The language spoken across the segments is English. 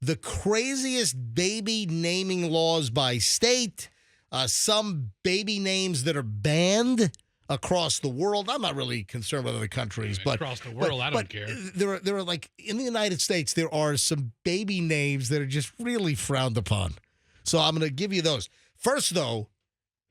the craziest baby naming laws by state, some baby names that are banned across the world. I'm not really concerned with other countries, but across the world, I don't care. There are like in the United States, there are some baby names that are just really frowned upon. So I'm going to give you those. First, though,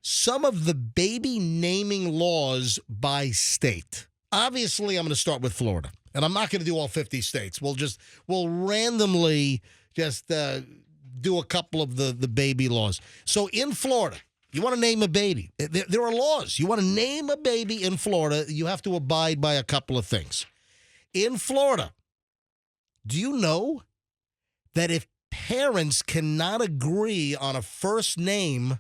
some of the baby naming laws by state. Obviously, I'm going to start with Florida, and I'm not going to do all 50 states. We'll randomly just do a couple of the baby laws. So in Florida, you want to name a baby. There are laws. You want to name a baby in Florida, you have to abide by a couple of things. In Florida, do you know that if parents cannot agree on a first name,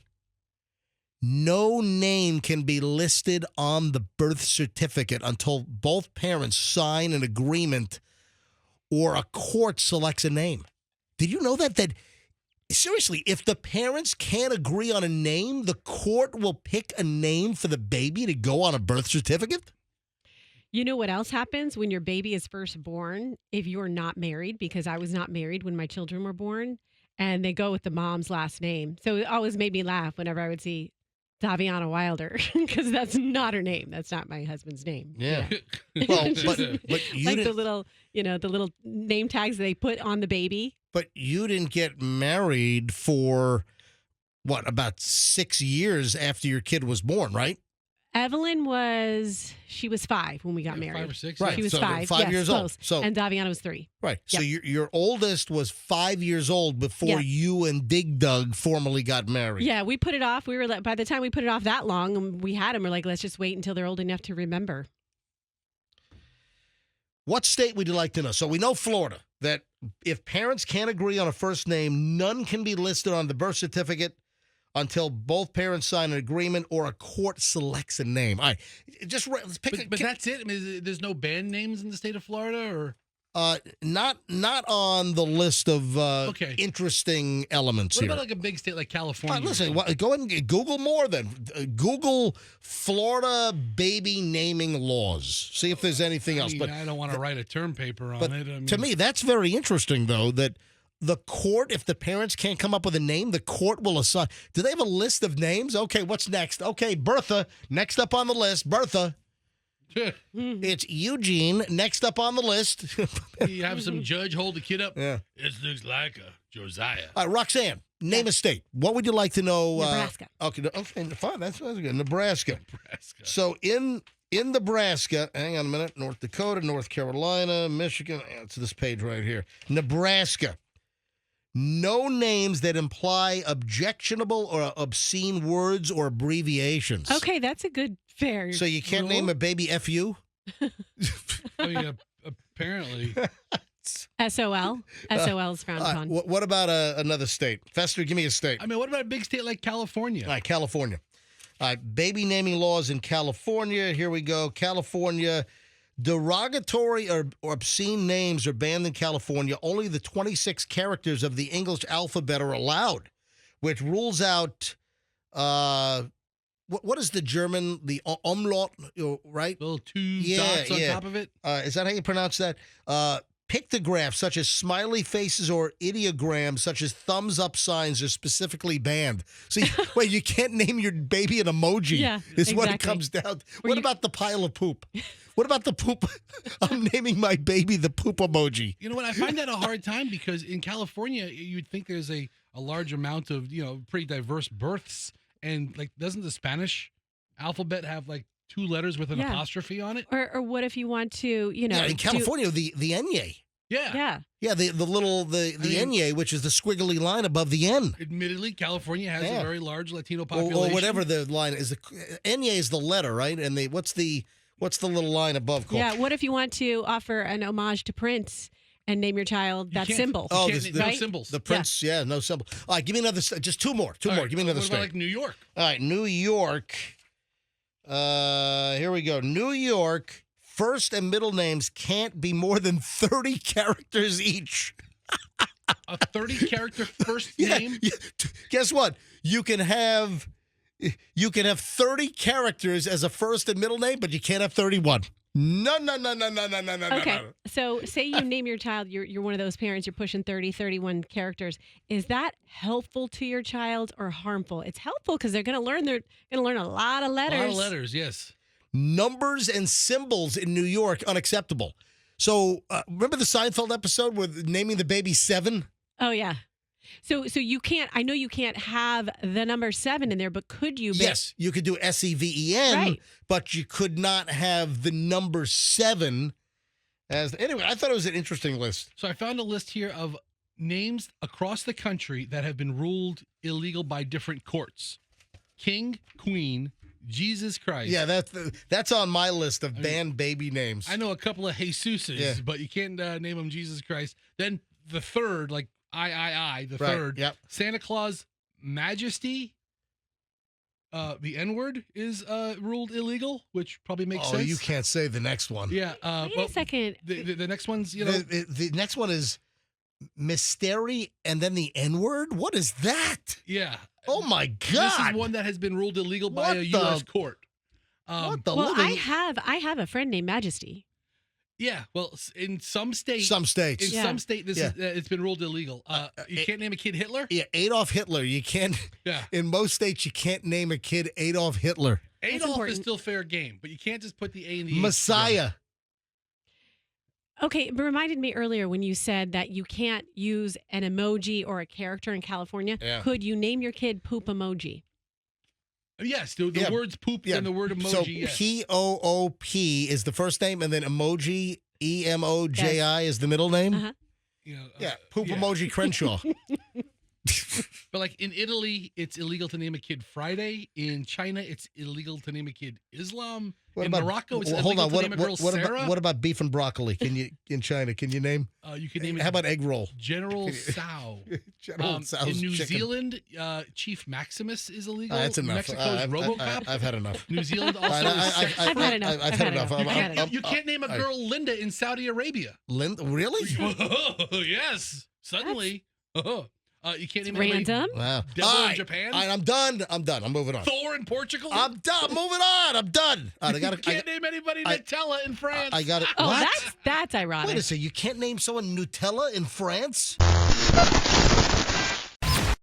no name can be listed on the birth certificate until both parents sign an agreement or a court selects a name? Did you know that seriously, if the parents can't agree on a name, the court will pick a name for the baby to go on a birth certificate? You know what else happens when your baby is first born if you're not married? Because I was not married when my children were born, and they go with the mom's last name. So it always made me laugh whenever I would see Daviana Wilder, because that's not her name. That's not my husband's name. Yeah. Well, but you like didn't, the little name tags they put on the baby. but you didn't get married for what, about 6 years after your kid was born, right? Evelyn was 5 when we got married. 5 or 6. Right. She was So 5. 5 yes, years close. old. So And Daviana was 3. right. So Yep. your oldest was 5 years old before Yeah. you and Dig Dug formally got married. Yeah, we put it off. We were like, by the time we put it off that long, and we had them, we're like, let's just wait until they're old enough to remember. What state would you like to know? So we know Florida, that if parents can't agree on a first name, none can be listed on the birth certificate until both parents sign an agreement or a court selects a name. All right, let's pick. But that's it. I mean, there's no band names in the state of Florida, or Not on the list of Okay. interesting elements what here. about like a big state like California? Listen, go ahead and Google more then. Google Florida baby naming laws. See if there's anything else. But I don't want to write a term paper on But it. I mean, to me, that's very interesting, though, that the court, if the parents can't come up with a name, the court will assign. Do they have a list of names? Okay, what's next? Okay, Bertha, next up on the list. Bertha. It's Eugene, next up on the list. you have some judge hold the kid up. Yeah. This looks like a Josiah. All right, Roxanne, name a state. What would you like to know? Nebraska. Okay, fine. That's good. Nebraska. Nebraska. So in Nebraska, hang on a minute, North Dakota, North Carolina, Michigan. It's this page right here. Nebraska. No names that imply objectionable or obscene words or abbreviations. Okay, that's a good fair. So you can't rule. name a baby FU? I mean, apparently. SOL. SOL is frowned upon. What about another state? Fester, give me a state. I mean, what about a big state like California? All right, California. All right, baby naming laws in California. Here we go. California. Derogatory or obscene names are banned in California. Only the 26 characters of the English alphabet are allowed, which rules out, what is the German, the umlaut, right? Little two dots on top of it? Is that how you pronounce that? Pictographs such as smiley faces or ideograms such as thumbs up signs are specifically banned. So, wait, you can't name your baby an emoji. Yeah, is what it exactly. comes down. What about the pile of poop? What about the poop? I'm naming my baby the poop emoji. You know what? I find that a hard time because in California, you'd think there's a large amount of, pretty diverse births. And, like, doesn't the Spanish alphabet have, like, 2 letters with an Yeah. apostrophe on it? Or what if you want to, Yeah, in California, the enye. Yeah. Yeah. The enye, which is the squiggly line above the N. Admittedly, California has Yeah. a very large Latino Or, population. whatever the line is. The enye is the letter, right? And what's the little line above called? Yeah. What if you want to offer an homage to Prince and name your child that can't- symbol? Oh, You can't- no right? symbols. The Prince, no symbol. All right, give me another. Just two more. All right, Give me another what state. about, like, New York? All right, New York. Here we go. New York. First and middle names can't be more than 30 characters each. A 30-character first name? Guess what? You can have 30 characters as a first and middle name, but you can't have 31. No. Okay. So say you name your child, you're one of those parents, you're pushing 30, 31 characters. Is that helpful to your child or harmful? It's helpful because they're going to learn a lot of A letters. lot of letters, yes. Numbers and symbols in New York, unacceptable. So remember the Seinfeld episode with naming the baby 7? Oh yeah. So you can't. I know you can't have the number 7 in there, but could you? Yes, you could do SEVEN, Right. but you could not have the number 7 as. Anyway, I thought it was an interesting list. So I found a list here of names across the country that have been ruled illegal by different courts. King, Queen, Jesus Christ. Yeah, that's on my list of banned baby names. I know a couple of Jesuses, Yeah. but you can't name them Jesus Christ. Then the third, like the Right, third, yep. Santa Claus Majesty. The N-word is ruled illegal, which probably makes Oh, sense. you can't say the next one. Yeah. Wait well, a second. The next one's, you know, The next one is Mystery and then the N-word? What is that? yeah. Oh, my This God. is one that has been ruled illegal by What a the- U.S. court. What the Well, living? I have a friend named Majesty. Yeah. Well, in some states, Some states. in Yeah. some state, this Yeah. is it's been ruled illegal. You can't name a kid Hitler. Yeah, Adolf Hitler. You can't, Yeah. in most states, you can't name a kid Adolf Hitler. Adolf is important. still fair game, but you can't just put the A in the H Messiah. Okay, it reminded me earlier when you said that you can't use an emoji or a character in California. Yeah. Could you name your kid Poop Emoji? together. Yes, the Yeah. words poop Yeah. and the word emoji. So yes. Poop is the first name, and then emoji, EMOJI is the middle name. Uh-huh. You know, Yeah, Poop yeah. Emoji Crenshaw. But like in Italy, it's illegal to name a kid Friday. In China, it's illegal to name a kid Islam. In Morocco, it's hold illegal on. to name a girl Sarah. What about beef and broccoli? Can you in China? Can you name? You can name it How about egg roll? General Sao. General Tso's in New chicken. Zealand, Chief Maximus is illegal. That's enough. Mexico's RoboCop. I've had enough. New Zealand also. I've had enough. I've had enough. I've had enough. You can't name a girl Linda in Saudi Arabia. Really? Yes. Suddenly. You can't name Random. Wow. Devil All in right. Japan? All right, I'm done. I'm moving on. Thor in Portugal. I'm done. Moving on. I'm done. All right, I You gotta, can't name anybody I- Nutella in France. I got it. Oh, What? that's ironic. Wait a second. You can't name someone Nutella in France?